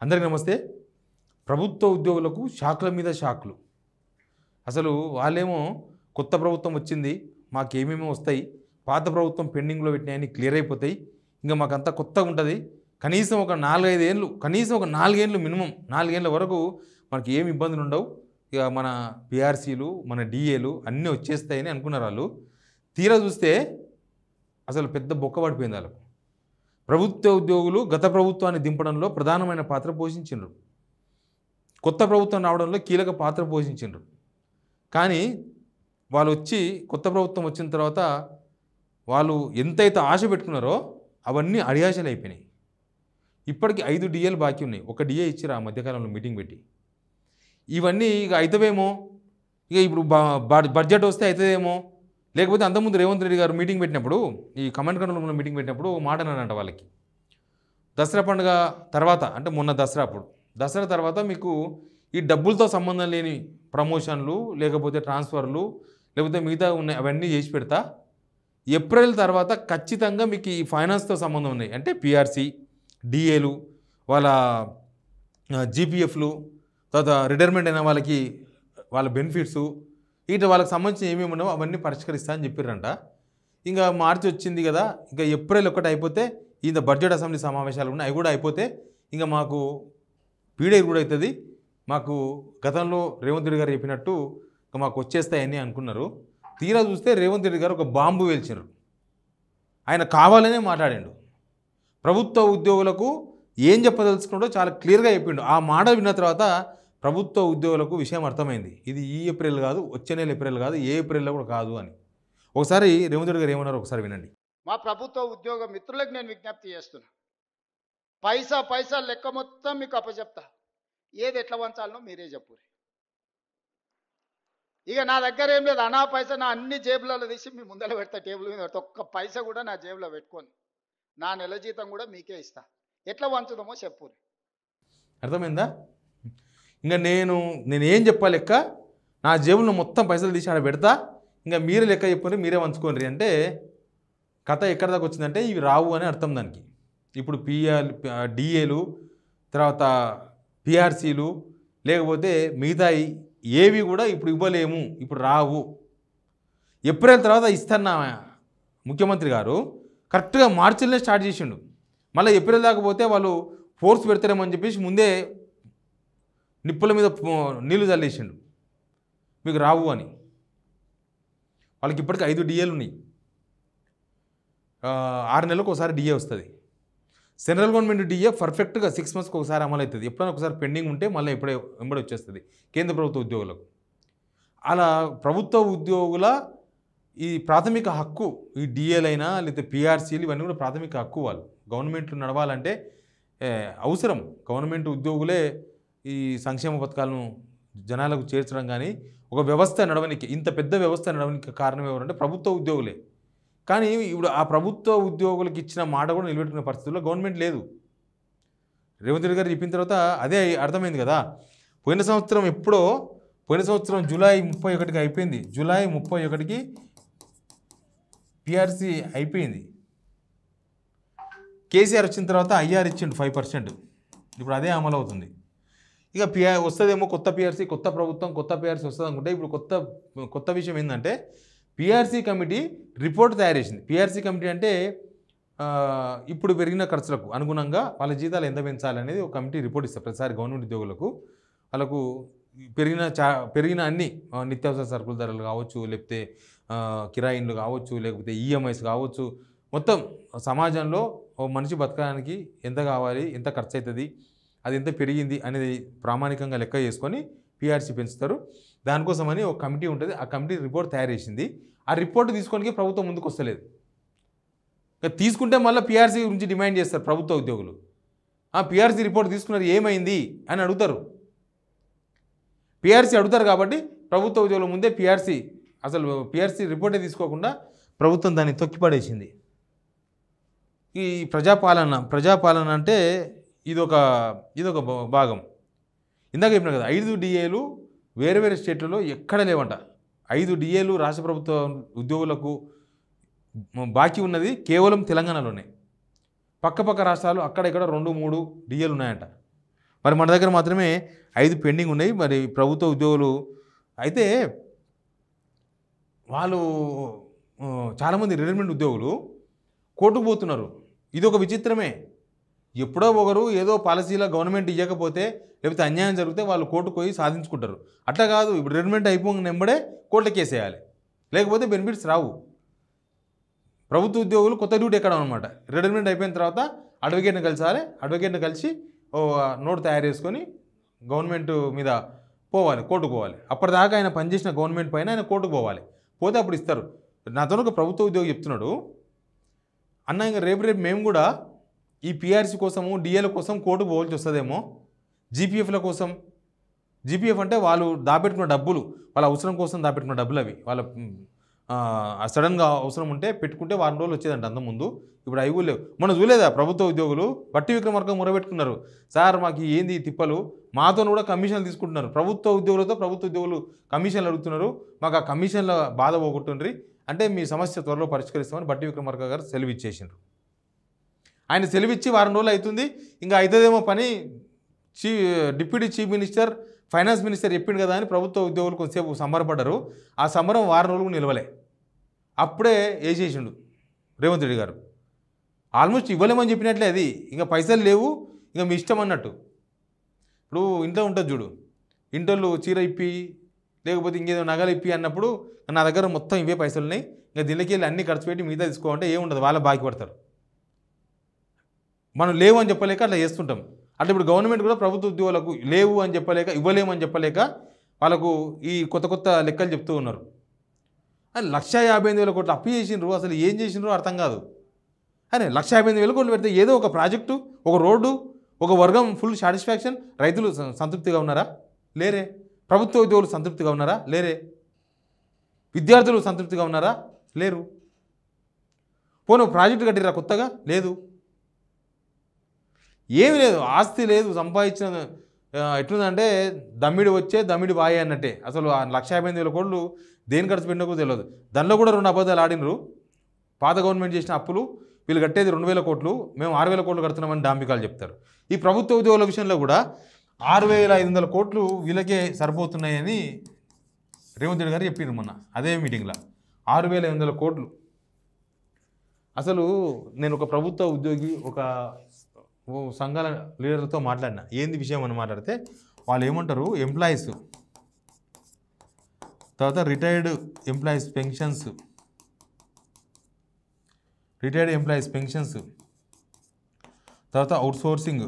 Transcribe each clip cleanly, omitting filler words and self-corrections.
అందరికీ నమస్తే. ప్రభుత్వ ఉద్యోగులకు షాక్ల మీద షాక్లు. అసలు వాళ్ళేమో కొత్త ప్రభుత్వం వచ్చింది, మాకేమేమో వస్తాయి, పాత ప్రభుత్వం పెండింగ్లో పెట్టినాయని క్లియర్ అయిపోతాయి, ఇంకా మాకంతా కొత్తగా ఉంటుంది, కనీసం ఒక 4-5 ఏళ్ళు, కనీసం ఒక 4 ఏళ్ళు మినిమం 4 ఏళ్ళ వరకు మనకి ఏమి ఇబ్బందులు ఉండవు, ఇక మన పిఆర్సీలు మన డిఏలు అన్నీ వచ్చేస్తాయని అనుకున్నారు వాళ్ళు. తీరా చూస్తే అసలు పెద్ద బొక్క పడిపోయింది వాళ్ళకు. ప్రభుత్వ ఉద్యోగులు గత ప్రభుత్వాన్ని దింపడంలో ప్రధానమైన పాత్ర పోషించారు, కొత్త ప్రభుత్వం రావడంలో కీలక పాత్ర పోషించారు. కానీ వాళ్ళు వచ్చి కొత్త ప్రభుత్వం వచ్చిన తర్వాత వాళ్ళు ఎంతైతే ఆశ పెట్టుకున్నారో అవన్నీ అడియాశలు అయిపోయినాయి. ఇప్పటికి 5 డిఏలు బాకీ ఉన్నాయి. ఒక డిఏ ఇచ్చారు ఆ మధ్యకాలంలో మీటింగ్ పెట్టి. ఇవన్నీ ఇక అవుతావేమో, ఇక ఇప్పుడు బడ్జెట్ వస్తే అవుతుందేమో, లేకపోతే అంతకుముందు రేవంత్ రెడ్డి గారు మీటింగ్ పెట్టినప్పుడు, ఈ కమాండ్ కంట్రోల్ మీటింగ్ పెట్టినప్పుడు మాట అన్నారంట వాళ్ళకి, దసరా పండుగ తర్వాత అంటే మొన్న దసరా అప్పుడు, దసరా తర్వాత మీకు ఈ డబ్బులతో సంబంధం లేని ప్రమోషన్లు లేకపోతే ట్రాన్స్ఫర్లు లేకపోతే మిగతా ఉన్నాయి అవన్నీ చేసి పెడతా, ఏప్రిల్ తర్వాత ఖచ్చితంగా మీకు ఈ ఫైనాన్స్తో సంబంధం ఉన్నాయి అంటే పిఆర్సీ డిఏలు వాళ్ళ జీపీఎఫ్లు తర్వాత రిటైర్మెంట్ అయిన వాళ్ళకి వాళ్ళ బెనిఫిట్స్ ఇటు వాళ్ళకి సంబంధించి ఏమేమి ఉన్నావో అవన్నీ పరిష్కరిస్తా అని చెప్పారంట. ఇంకా మార్చి వచ్చింది కదా, ఇంకా ఏప్రిల్ 1 అయిపోతే ఇంత బడ్జెట్ అసెంబ్లీ సమావేశాలు ఉన్నాయి, అవి కూడా అయిపోతే ఇంకా మాకు పీడే కూడా అవుతుంది, మాకు గతంలో రేవంత్ రెడ్డి గారు చెప్పినట్టు ఇంకా మాకు వచ్చేస్తాయని అనుకున్నారు. తీరా చూస్తే రేవంత్ రెడ్డి గారు ఒక బాంబు వేల్చారు. ఆయన కావాలనే మాట్లాడాడు. ప్రభుత్వ ఉద్యోగులకు ఏం చెప్పదలుచుకున్నాడో చాలా క్లియర్గా చెప్పిండు. ఆ మాట విన్న తర్వాత ప్రభుత్వ ఉద్యోగులకు విషయం అర్థమైంది, ఇది ఈ ఏప్రిల్ కాదు, వచ్చే నెల ఏప్రిల్ కాదు, ఏ ఏప్రిల్లో కూడా కాదు అని. ఒకసారి రేవంత్ రెడ్డి గారు ఏమన్నారో ఒకసారి వినండి. మా ప్రభుత్వ ఉద్యోగ మిత్రులకు నేను విజ్ఞప్తి చేస్తున్నా, పైసా పైసా లెక్క మొత్తం మీకు అప్పచెప్తా, ఏది ఎట్లా వంచాలనో మీరే చెప్పుర్రి. ఇక నా దగ్గర ఏం లేదు, అనా పైసా నా అన్ని జేబులలో తీసి మీ ముందర పెడతా, టేబుల్ మీద పెడతా, ఒక్క పైసా కూడా నా జేబులో పెట్టుకొని నా నెల జీతం కూడా మీకే ఇస్తా, ఎట్లా వంచుదామో చెప్పుర్రి. అర్థమైందా? ఇంకా నేను ఏం చెప్పాలి, లెక్క నా జేబులో మొత్తం పైసలు తీసి ఆడ పెడతా, ఇంకా మీరే లెక్క చెప్పుకొని మీరే వంచుకోండి అంటే కథ ఎక్కడి దాకా వచ్చిందంటే ఇవి రావు అని అర్థం దానికి. ఇప్పుడు డిఏలు తర్వాత పిఆర్సీలు లేకపోతే మిగతాయి ఏవి కూడా ఇప్పుడు ఇవ్వలేము, ఇప్పుడు రావు, ఏప్రిల్ తర్వాత ఇస్తాన్న ముఖ్యమంత్రి గారు కరెక్ట్గా మార్చిలోనే స్టార్ట్ చేసిండు. మళ్ళీ ఏప్రిల్ దాకపోతే వాళ్ళు ఫోర్స్ పెడతారేమని చెప్పేసి ముందే నిప్పుల మీద నీళ్లు చల్లేసిండు, మీకు రావు అని. వాళ్ళకి ఇప్పటికి 5 డిఏలు ఉన్నాయి, 6 నెలలకు ఒకసారి డిఏ వస్తుంది. సెంట్రల్ గవర్నమెంట్ డిఏ పర్ఫెక్ట్గా 6 మంత్స్కి ఒకసారి అమలు అవుతుంది. ఎప్పుడైనా ఒకసారి పెండింగ్ ఉంటే మళ్ళీ వెంబడి వచ్చేస్తుంది కేంద్ర ప్రభుత్వ ఉద్యోగులకు. అలా ప్రభుత్వ ఉద్యోగుల ఈ ప్రాథమిక హక్కు, ఈ డిఏలైనా లేకపోతే పిఆర్సీలు ఇవన్నీ కూడా ప్రాథమిక హక్కు. వాళ్ళు గవర్నమెంట్లు నడవాలంటే అవసరం. గవర్నమెంట్ ఉద్యోగులే ఈ సంక్షేమ పథకాలను జనాలకు చేర్చడం కానీ ఒక వ్యవస్థ నడవనికి, ఇంత పెద్ద వ్యవస్థ నడవనికి కారణం ఎవరంటే ప్రభుత్వ ఉద్యోగులే. కానీ ఇప్పుడు ఆ ప్రభుత్వ ఉద్యోగులకు ఇచ్చిన మాట కూడా నిలబెట్టుకునే పరిస్థితుల్లో గవర్నమెంట్ లేదు. రేవంత్ రెడ్డి గారు చెప్పిన తర్వాత అదే అర్థమైంది కదా. పోయిన సంవత్సరం జూలై 31కి అయిపోయింది. జూలై 31కి పిఆర్సీ అయిపోయింది. కేసీఆర్ వచ్చిన తర్వాత ఐఆర్ ఇచ్చిండు 5%. ఇప్పుడు అదే అమలు అవుతుంది. ఇక వస్తుందేమో కొత్త పిఆర్సీ, కొత్త ప్రభుత్వం, కొత్త పిఆర్సీ వస్తుంది అనుకుంటే ఇప్పుడు కొత్త విషయం ఏంటంటే పిఆర్సీ కమిటీ రిపోర్ట్ తయారు చేసింది. పిఆర్సీ కమిటీ అంటే ఇప్పుడు పెరిగిన ఖర్చులకు అనుగుణంగా వాళ్ళ జీతాలు ఎంత పెంచాలనేది ఒక కమిటీ రిపోర్ట్ ఇస్తారు ప్రతిసారి గవర్నమెంట్ ఉద్యోగులకు. వాళ్ళకు పెరిగిన అన్ని నిత్యావసర సరుకుల ధరలు కావచ్చు, లేకపోతే కిరాయిన్లు కావచ్చు, లేకపోతే ఈఎంఐస్ కావచ్చు, మొత్తం సమాజంలో ఓ మనిషి బతకడానికి ఎంత కావాలి, ఎంత ఖర్చు అవుతుంది, అది ఎంత పెరిగింది అనేది ప్రామాణికంగా లెక్క చేసుకొని పిఆర్సీ పెంచుతారు. దానికోసమని ఒక కమిటీ ఉంటుంది. ఆ కమిటీ రిపోర్ట్ తయారు చేసింది. ఆ రిపోర్ట్ తీసుకోవడానికి ప్రభుత్వం ముందుకు వస్తలేదు. తీసుకుంటే మళ్ళీ పిఆర్సీ గురించి డిమాండ్ చేస్తారు ప్రభుత్వ ఉద్యోగులు. ఆ పిఆర్సీ రిపోర్ట్ తీసుకున్నారు, ఏమైంది అని అడుగుతారు. పిఆర్సీ అడుగుతారు కాబట్టి ప్రభుత్వ ఉద్యోగుల ముందే అసలు పిఆర్సీ రిపోర్టే తీసుకోకుండా ప్రభుత్వం దాన్ని తొక్కిపడేసింది. ఈ ప్రజాపాలన అంటే ఇదొక భాగం. ఇందాక చెప్పిన కదా 5 డిఏలు వేరే వేరే స్టేట్లలో ఎక్కడ లేవంట. 5 డిఏలు రాష్ట్ర ప్రభుత్వ ఉద్యోగులకు బాకీ ఉన్నది కేవలం తెలంగాణలోనే. పక్కపక్క రాష్ట్రాలు అక్కడ ఇక్కడ 2-3 డిఏలు ఉన్నాయంట. మరి మన దగ్గర మాత్రమే 5 పెండింగ్ ఉన్నాయి. మరి ప్రభుత్వ ఉద్యోగులు అయితే వాళ్ళు చాలామంది రిటైర్మెంట్ ఉద్యోగులు కోర్టుకు పోతున్నారు. ఇది ఒక విచిత్రమే. ఎప్పుడో ఒకరు ఏదో పాలసీలో గవర్నమెంట్ ఇవ్వకపోతే లేకపోతే అన్యాయం జరిగితే వాళ్ళు కోర్టుకు పోయి సాధించుకుంటారు. అట్లా కాదు, ఇప్పుడు రిటైర్మెంట్ అయిపోయిన వెంబడే కోర్టులో కేసేయాలి, లేకపోతే బెనిఫిట్స్ రావు. ప్రభుత్వ ఉద్యోగులు కొత్త డ్యూటీ ఎక్కడం అనమాట. రిటైర్మెంట్ అయిపోయిన తర్వాత అడ్వకేట్ని కలిసాలి, అడ్వకేట్ని కలిసి నోట్ తయారు చేసుకొని గవర్నమెంట్ మీద పోవాలి, కోర్టుకు పోవాలి. అప్పటిదాకా ఆయన పనిచేసిన గవర్నమెంట్ పైన ఆయన కోర్టుకు పోవాలి, పోతే అప్పుడు ఇస్తారు. నాతో ఒక ప్రభుత్వ ఉద్యోగి చెప్తున్నాడు, అన్న ఇంకా రేపు మేము కూడా ఈ పిఆర్సీ కోసము డిఏల కోసం కోర్టుకు పోవాల్సి వస్తుందేమో, జీపీఎఫ్ల కోసం. జీపీఎఫ్ అంటే వాళ్ళు దాపెట్టుకున్న డబ్బులు, వాళ్ళ అవసరం కోసం దాపెట్టుకున్న డబ్బులు అవి. వాళ్ళ సడన్గా అవసరం ఉంటే పెట్టుకుంటే వారం రోజులు వచ్చేదంట అంతకుముందు. ఇప్పుడు అవి లేవు. మనం చూడలేదా ప్రభుత్వ ఉద్యోగులు బట్టి విక్రమార్క మొరబెట్టుకున్నారు, సార్ మాకు ఏంది తిప్పలు, మాతో కూడా కమిషన్లు తీసుకుంటున్నారు. ప్రభుత్వ ఉద్యోగులు కమిషన్లు అడుగుతున్నారు, మాకు ఆ కమిషన్ల బాధ పోగొట్టుండ్రి అంటే మీ సమస్య త్వరలో పరిష్కరిస్తామని బట్టి విక్రమార్క గారు సెలవు ఇచ్చేసిండ్రు. ఆయన సెలవిచ్చి వారం రోజులు అవుతుంది, ఇంకా అవుతుందేమో పని. Deputy chief minister, finance minister చెప్పిండు కదా అని ప్రభుత్వ ఉద్యోగులు కొంతసేపు సంబరపడ్డారు. ఆ సంబరం వారం రోజులు నిలవలే. అప్పుడే వేసేసిండు రేవంత్ రెడ్డి గారు. ఆల్మోస్ట్ ఇవ్వలేమని చెప్పినట్లే అది. ఇంకా పైసలు లేవు, ఇంకా మీ ఇష్టం అన్నట్టు. ఇప్పుడు ఇంట్లో ఉంటుంది చూడు, ఇంటోళ్ళు చీర ఇప్పి లేకపోతే ఇంకేదో నగలు ఇప్పి అన్నప్పుడు నా దగ్గర మొత్తం ఇవే పైసలు ఉన్నాయి, ఇంకా దీనికి వెళ్ళి అన్నీ ఖర్చు పెట్టి మిగతా తీసుకోవాలంటే ఏముండదు, వాళ్ళ బాకీ పడతారు. మనం లేవు అని చెప్పలేక అట్లా చేస్తుంటాం. అట్లా ఇప్పుడు గవర్నమెంట్ కూడా ప్రభుత్వ ఉద్యోగులకు లేవు అని చెప్పలేక, ఇవ్వలేము అని చెప్పలేక వాళ్ళకు ఈ కొత్త లెక్కలు చెప్తూ ఉన్నారు. 1,58,000 కోట్లు అప్పు చేసిండ్రు, అసలు ఏం చేసిండ్రో అర్థం కాదు. అరే 1,58,000 కోట్లు పెడితే ఏదో ఒక ప్రాజెక్టు, ఒక రోడ్డు, ఒక వర్గం ఫుల్ సాటిస్ఫాక్షన్. రైతులు సంతృప్తిగా ఉన్నారా? లేరే. ప్రభుత్వ ఉద్యోగులు సంతృప్తిగా ఉన్నారా? లేరే. విద్యార్థులు సంతృప్తిగా ఉన్నారా? లేరు. పోను ప్రాజెక్టు కట్టిరా కొత్తగా? లేదు. ఏమి లేదు, ఆస్తి లేదు, సంపాదించిన ఎట్లుందంటే దమ్మిడి వచ్చే దమ్మిడి బాయే అన్నట్టే. అసలు ఆ 1,58,000 కోట్లు దేని ఖర్చు పెట్టినా కూడా తెలియదు. దానిలో కూడా 2 అబద్ధాలు ఆడినరు. పాత గవర్నమెంట్ చేసిన అప్పులు, వీళ్ళు కట్టేది 2,000 కోట్లు, మేము 6,000 కోట్లు కడుతున్నామని డాంబికాలు చెప్తారు. ఈ ప్రభుత్వ ఉద్యోగుల విషయంలో కూడా 6,500 కోట్లు వీళ్ళకే సరిపోతున్నాయని రేవంత్ రెడ్డి గారు చెప్పారు మొన్న అదే మీటింగ్లో. 6,500 కోట్లు. అసలు నేను ఒక ప్రభుత్వ ఉద్యోగి, ఒక సంఘాల లీడర్లతో మాట్లాడినా, ఏంది విషయం అని మాట్లాడితే వాళ్ళు ఏమంటారు, ఎంప్లాయీస్, తర్వాత రిటైర్డ్ ఎంప్లాయీస్ పెన్షన్స్, తర్వాత అవుట్సోర్సింగ్,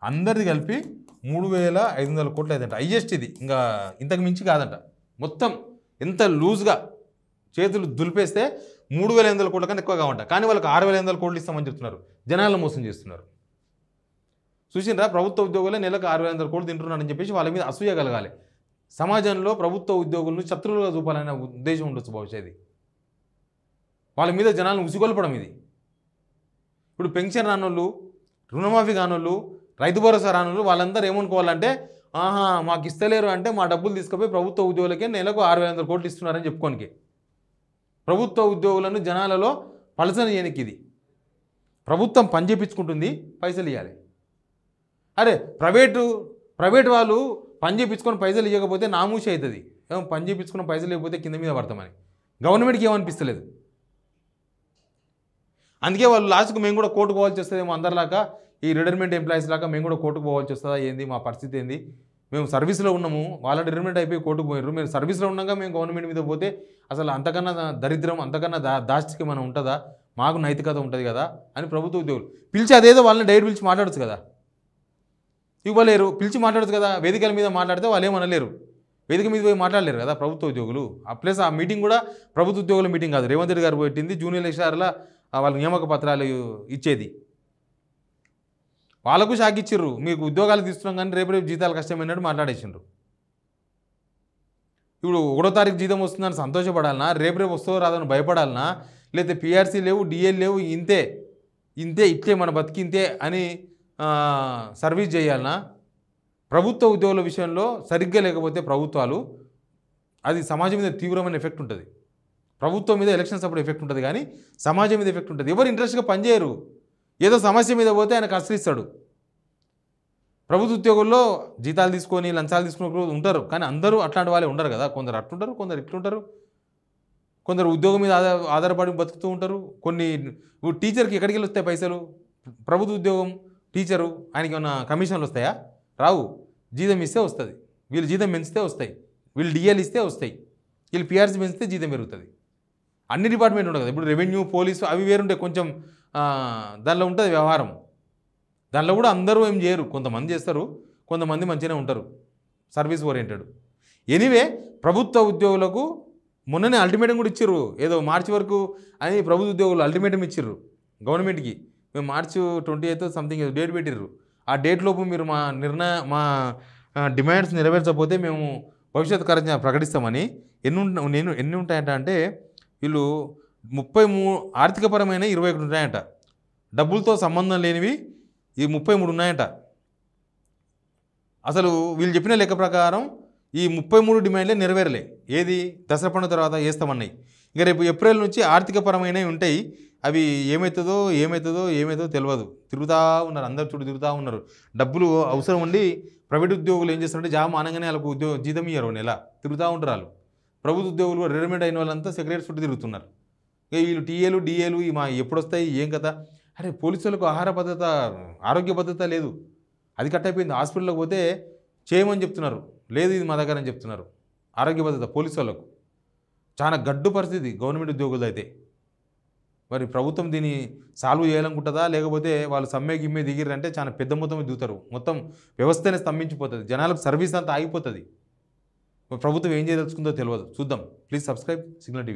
అందరిది కలిపి 3,500 కోట్లు అయిందంట. హైయెస్ట్ ఇది, ఇంకా ఇంతకు మించి కాదంట. మొత్తం ఎంత లూజ్గా చేతులు దులిపేస్తే 3,500 కోట్ల కన్నా ఎక్కువ కావంట. కానీ వాళ్ళకి 6,500 కోట్లు ఇస్తామని చెప్తున్నారు. జనాలను మోసం చేస్తున్నారు. చూసిండ్రా, ప్రభుత్వ ఉద్యోగులే నెలకు 6,500 కోట్లు తింటున్నారని చెప్పేసి వాళ్ళ మీద అసూయ కలగాలి. సమాజంలో ప్రభుత్వ ఉద్యోగులను శత్రువులుగా చూపాలనే ఉద్దేశం ఉండొచ్చు బహుశా. ఇది వాళ్ళ మీద జనాలను ఉసిగొల్పడం ఇది. ఇప్పుడు పెన్షన్ రానోళ్ళు, రుణమాఫీ కానోళ్ళు, రైతు భరోసా రానోళ్ళు వాళ్ళందరూ ఏమనుకోవాలంటే, మాకు ఇస్తలేరు అంటే మా డబ్బులు తీసుకుపోయి ప్రభుత్వ ఉద్యోగులకే నెలకు 6,500 కోట్లు ఇస్తున్నారని చెప్పుకోనికి. ప్రభుత్వ ఉద్యోగులను జనాలలో పలసన చేయనికి ఇది. ప్రభుత్వం పని చేయించుకుంటుంది, పైసలు ఇవ్వాలి. అరే ప్రైవేట్ వాళ్ళు పని చేయించుకొని పైసలు ఇవ్వకపోతే నామూషి అవుతుంది. పని చేయించుకున్న పైసలు ఇవ్వకపోతే కింద మీద పడతామని గవర్నమెంట్కి ఏమనిపిస్తలేదు. అందుకే వాళ్ళు లాస్ట్కి మేము కూడా కోర్టుకు పోవాల్సి వస్తుందేమో, అందరిలాగా ఈ రిటైర్మెంట్ ఎంప్లాయీస్ లాగా మేము కూడా కోర్టుకు పోవాల్సి వస్తుందా ఏంది, మా పరిస్థితి ఏంది, మేము సర్వీస్లో ఉన్నాము, వాళ్ళ రిటైర్మెంట్ అయిపోయి కోర్టుకు పోయారు, మేము సర్వీస్లో ఉన్నాగా మేము గవర్నమెంట్ మీద పోతే అసలు అంతకన్నా దరిద్రం, అంతకన్నా దాష్టికి మనం ఉంటుందా, మాకు నైతికత ఉంటుంది కదా అని ప్రభుత్వ ఉద్యోగులు పిలిచి అదేదో వాళ్ళని డైరెక్ట్ పిలిచి మాట్లాడచ్చు కదా. ఇవ్వలేరు, పిలిచి మాట్లాడచ్చు కదా. వేదికల మీద మాట్లాడితే వాళ్ళు ఏమనలేరు, వేదిక మీద పోయి మాట్లాడలేరు కదా ప్రభుత్వ ఉద్యోగులు. ప్లస్ ఆ మీటింగ్ కూడా ప్రభుత్వ ఉద్యోగుల మీటింగ్ కాదు, రేవంత్ రెడ్డి గారు పెట్టింది. జూనియర్ లెక్చరర్ల వాళ్ళ నియామక పత్రాలు ఇచ్చేది. వాళ్ళకు షాక్ ఇచ్చిర్రు, మీకు ఉద్యోగాలు తీస్తున్నాం కానీ రేపు జీతాలు కష్టమైనట్టు మాట్లాడేసిండ్రు. ఇప్పుడు 1వ తారీఖు జీతం వస్తుందని సంతోషపడాలనా, రేపు వస్తుందో రాదని భయపడాలనా, లేకపోతే పిఆర్సీ లేవు, డిఎల్ లేవు, ఇంతే ఇట్లే మన బతికింతే అని సర్వీస్ చేయాలనా? ప్రభుత్వ ఉద్యోగుల విషయంలో సరిగ్గా లేకపోతే ప్రభుత్వాలు, అది సమాజం మీద తీవ్రమైన ఎఫెక్ట్ ఉంటుంది. ప్రభుత్వం మీద ఎలక్షన్స్ అప్పుడు ఎఫెక్ట్ ఉంటుంది, కానీ సమాజం మీద ఎఫెక్ట్ ఉంటుంది. ఎవరు ఇంట్రెస్ట్గా పనిచేయరు. ఏదో సమస్య మీద పోతే ఆయన కష్టరిస్తాడు. ప్రభుత్వ ఉద్యోగుల్లో జీతాలు తీసుకొని లంచాలు తీసుకుని ఉంటారు, కానీ అందరూ అట్లాంటి వాళ్ళే ఉండరు కదా. కొందరు అట్లుంటారు, కొందరు ఇట్లుంటారు, కొందరు ఉద్యోగం మీద ఆధారపడి బతుకుతూ ఉంటారు. కొన్ని టీచర్కి ఎక్కడికి వెళ్ళి వస్తాయి పైసలు? ప్రభుత్వ ఉద్యోగం టీచరు ఆయనకి ఏమన్నా కమిషన్లు వస్తాయా? రావు. జీతం ఇస్తే వస్తుంది, వీళ్ళు జీతం పెంచితే వస్తాయి, వీళ్ళు డిఎల్ ఇస్తే వస్తాయి, వీళ్ళు పిఆర్సీ పెంచితే జీతం పెరుగుతుంది. అన్ని డిపార్ట్మెంట్ ఉండదు కదా. ఇప్పుడు రెవెన్యూ, పోలీసు అవి వేరుంటాయి కొంచెం, దానిలో ఉంటుంది వ్యవహారం. దానిలో కూడా అందరూ ఏం చేయరు, కొంతమంది చేస్తారు, కొంతమంది మంచిగానే ఉంటారు, సర్వీస్ ఓరియంటెడ్. ఎనీవే, ప్రభుత్వ ఉద్యోగులకు మొన్ననే అల్టిమేటం కూడా ఇచ్చిర్రు, ఏదో మార్చి వరకు అని ప్రభుత్వ ఉద్యోగులు అల్టిమేటం ఇచ్చిర్రు గవర్నమెంట్కి. మేము మార్చి 28th సంథింగ్ డేట్ పెట్టిర్రు. ఆ డేట్ లోపు మీరు మా డిమాండ్స్ నెరవేర్చకపోతే మేము భవిష్యత్ కార్యాచరణ ప్రకటిస్తామని. ఎన్ని ఉంటాయంట అంటే వీళ్ళు 33 ఆర్థికపరమైన 21 ఉన్నాయంట, డబ్బులతో సంబంధం లేనివి ఈ 33 ఉన్నాయంట. అసలు వీళ్ళు చెప్పిన లెక్క ప్రకారం ఈ 33 డిమాండ్లే నెరవేరలే. ఏది? దసరా పండుగ తర్వాత వేస్తామన్నాయి. ఇక రేపు ఏప్రిల్ నుంచి ఆర్థికపరమైనవి ఉంటాయి. అవి ఏమవుతుందో తెలియదు. తిరుగుతూ ఉన్నారు, అందరు చుట్టూ తిరుగుతూ ఉన్నారు. డబ్బులు అవసరం ఉండి ప్రైవేట్ ఉద్యోగులు ఏం చేస్తారంటే జాబ్ ఆనంగానే వాళ్ళకు జీతం ఇయ్యరు, నెల తిరుగుతూ ఉంటారు వాళ్ళు. ప్రభుత్వ ఉద్యోగులు రిటైర్మెంట్ అయిన వాళ్ళంతా సెక్రటరీ చుట్టూ తిరుగుతున్నారు. ఇక వీళ్ళు టీఏలు డిఏలు ఎప్పుడు వస్తాయి, ఏం కదా. అరే, పోలీసులకు ఆహార భద్రత, ఆరోగ్య భద్రత లేదు, అది కట్ అయిపోయింది. హాస్పిటల్లోకి పోతే చేయమని చెప్తున్నారు, లేదు ఇది మా దగ్గర అని చెప్తున్నారు. ఆరోగ్య భద్రత పోలీసు వాళ్ళకు చాలా గడ్డు పరిస్థితి గవర్నమెంట్ ఉద్యోగులు అయితే. మరి ప్రభుత్వం దీన్ని సాల్వ్ చేయాలనుకుంటుందా, లేకపోతే వాళ్ళు సమ్మె గిమ్మే దిగిరంటే చాలా పెద్ద మొత్తం దిగుతారు, మొత్తం వ్యవస్థనే స్తంభించిపోతుంది, జనాలకు సర్వీస్ అంతా ఆగిపోతుంది. ప్రభుత్వం ఏం చేయదలుచుకుందో తెలియదు. చూద్దాం. Please subscribe signal TV.